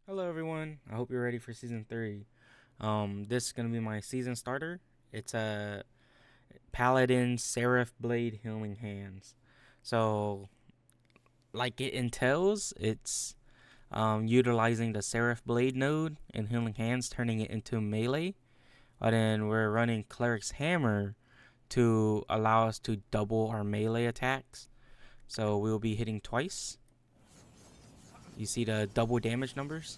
Hello everyone. I hope you're ready for season 3. This is gonna be my season starter. It's a Paladin Seraph Blade Healing Hands. So, like it entails, it's utilizing the Seraph Blade node in Healing Hands, turning it into melee. And then we're running Cleric's Hammer to allow us to double our melee attacks. So we'll be hitting twice. You see the double damage numbers?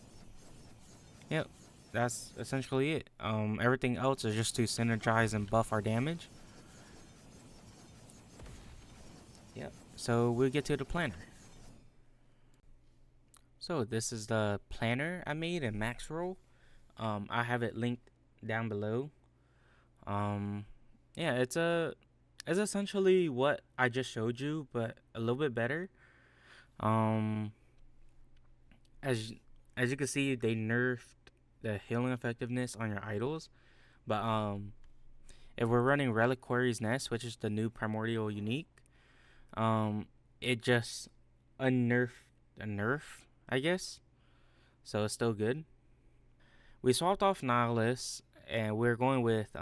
Yep, that's essentially it. Everything else is just to synergize and buff our damage. Yep. So we'll get to the planner. So this is the planner I made in Max Roll. I have it linked down below. Um, yeah, it's essentially what I just showed you, but a little bit better. Um, as as you can see, they nerfed the healing effectiveness on your idols, but if we're running Reliquary's Nest, which is the new primordial unique, um, it just unnerfed a nerf, I guess. So it's still good. We swapped off Nihilus and we're going with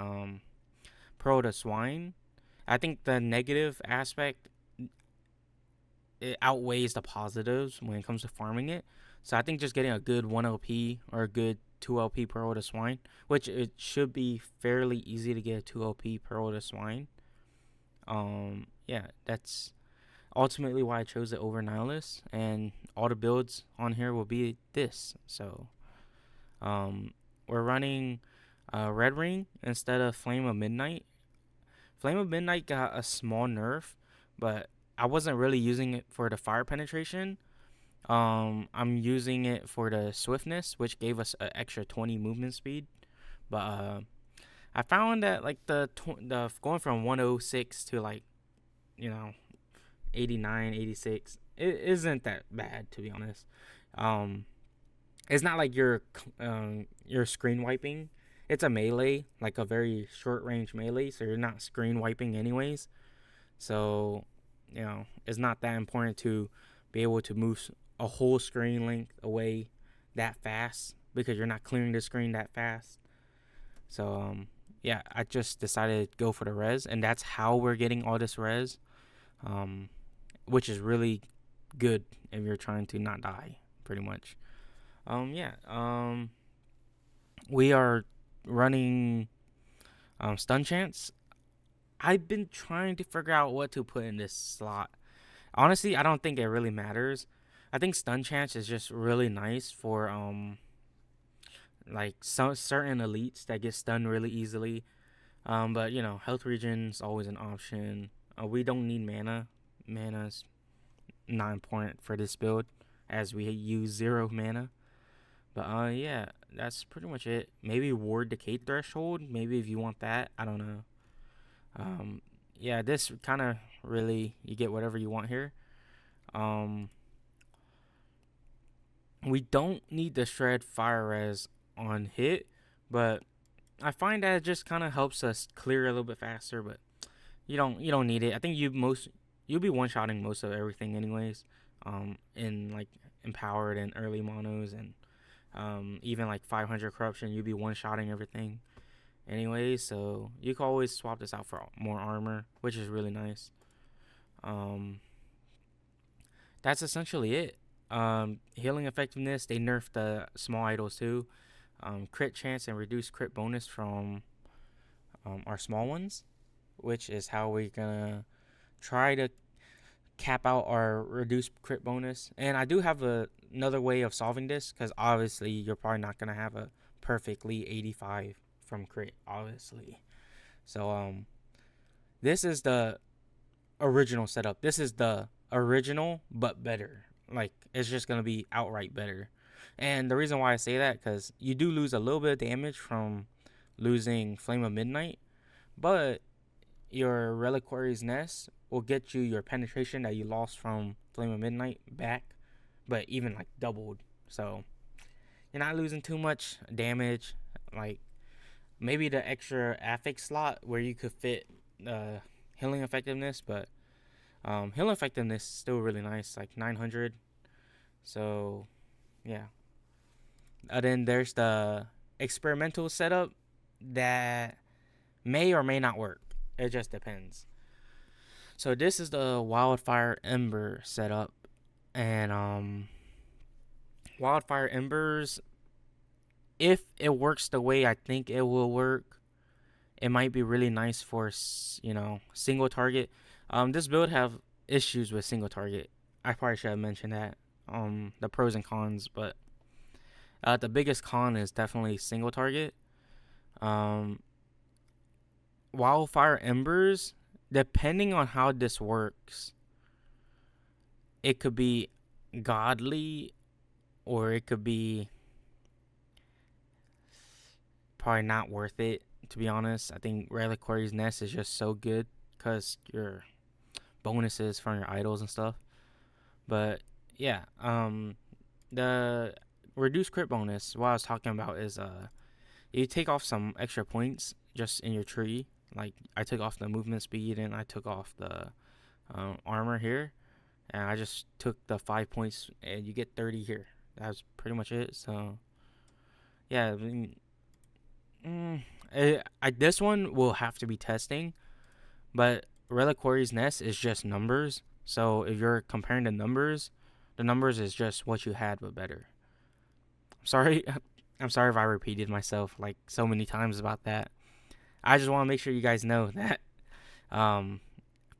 Pearl to Swine. I think the negative aspect it outweighs the positives when it comes to farming it. So I think just getting a good 1 LP or a good 2 LP Pearl to Swine, which it should be fairly easy to get a 2 LP Pearl to Swine. Yeah, that's ultimately why I chose it over Nihilus, and all the builds on here will be this. So, um, we're running Red Ring instead of Flame of Midnight. Flame of Midnight got a small nerf, but I wasn't really using it for the fire penetration. I'm using it for the swiftness, which gave us an extra 20 movement speed. But I found that like the going from 106 to like you know 89, 86. It isn't that bad, to be honest. Um, it's not like you're screen wiping. It's a melee, like a very short range melee, so you're not screen wiping anyways. So, it's not that important to be able to move a whole screen length away that fast because you're not clearing the screen that fast. So, yeah, I just decided to go for the res, and that's how we're getting all this res. Um, which is really good if you're trying to not die, pretty much. Yeah. We are running stun chance. I've been trying to figure out what to put in this slot. Honestly, I don't think it really matters. I think stun chance is just really nice for like some certain elites that get stunned really easily. But health regen's always an option. We don't need mana. Mana's not important for this build as we use 0 mana. But yeah, that's pretty much it. Maybe Ward Decay Threshold. Maybe if you want that, I don't know. Um, yeah, this kind of really you get whatever you want here. Um, we don't need the Shred Fire Res on hit, but I find that it just kind of helps us clear a little bit faster. But you don't need it. I think you'll be one shotting most of everything anyways. In like empowered and early monos and even like 500 corruption, you'll be one shotting everything anyways. So you can always swap this out for more armor, which is really nice. Um, that's essentially it. Healing effectiveness, they nerfed the small idols too. Crit chance and reduced crit bonus from our small ones, which is how we're gonna try to cap out our reduced crit bonus. And I do have another way of solving this because obviously you're probably not gonna have a perfectly 85 from crit, obviously. So this is the original setup. This is the original but better. Like it's just gonna be outright better. And the reason why I say that because you do lose a little bit of damage from losing Flame of Midnight, but your Reliquary's Nest will get you your penetration that you lost from Flame of Midnight back, but even like doubled. So you're not losing too much damage. Like maybe the extra affix slot where you could fit healing effectiveness, but healing effectiveness is still really nice, like 900. So yeah, Then there's the experimental setup that may or may not work. It just depends. So this is the Wild Fire Ember setup, and Wild Fire Embers, if it works the way I think it will work, it might be really nice for single target. This build have issues with single target. I probably should have mentioned that. The pros and cons, but the biggest con is definitely single target. Um, Wildfire Embers, depending on how this works, it could be godly or it could be probably not worth it, to be honest. I think Requary's Nest is just so good because your bonuses from your idols and stuff. But yeah, the reduced crit bonus, what I was talking about is you take off some extra points just in your tree. Like I took off the movement speed and I took off the armor here, and I just took the 5 points, and you get 30 here. That's pretty much it. So yeah, I mean, this one will have to be testing, but Reliquary's Nest is just numbers. So if you're comparing the numbers is just what you had but better. Sorry, I'm sorry if I repeated myself like so many times about that. I just want to make sure you guys know that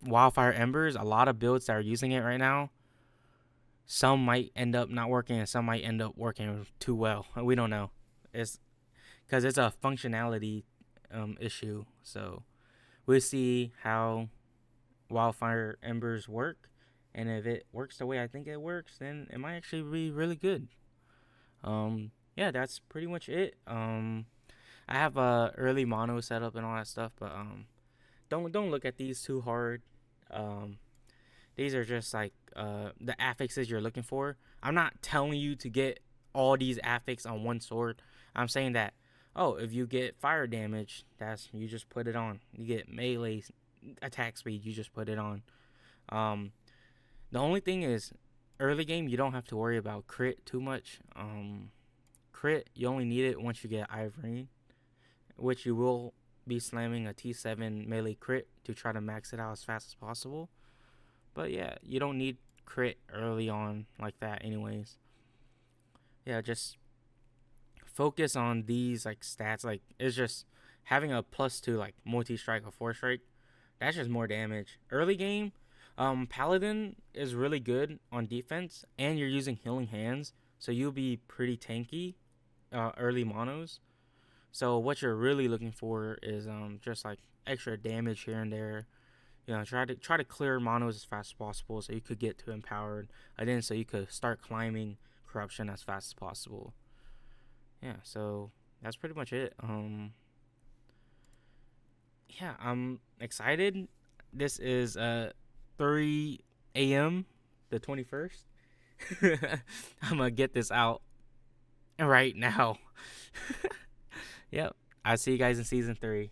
Wildfire Embers, a lot of builds that are using it right now, some might end up not working and some might end up working too well. We don't know. It's because it's a functionality issue. So we'll see how Wildfire Embers work, and if it works the way I think it works, then it might actually be really good. Yeah, that's pretty much it. I have a early mono setup and all that stuff, but don't look at these too hard. These are just like the affixes you're looking for. I'm not telling you to get all these affix on one sword. I'm saying that if you get fire damage, you just put it on. You get melee attack speed, you just put it on. The only thing is, early game you don't have to worry about crit too much. Crit, you only need it once you get Ivorine, which you will be slamming a T7 melee crit to try to max it out as fast as possible. But yeah, you don't need crit early on like that anyways. Yeah, just focus on these like stats. Like it's just having a +2 like multi-strike or 4-strike. That's just more damage. Early game, Paladin is really good on defense, and you're using healing hands, so you'll be pretty tanky early monos. So what you're really looking for is just like extra damage here and there. Try to clear monos as fast as possible so you could get to empowered, and then so you could start climbing corruption as fast as possible. Yeah, so that's pretty much it. Yeah, I'm excited. This is 3 a.m. the 21st. I'm gonna get this out right now. Yep. I'll see you guys in season 3.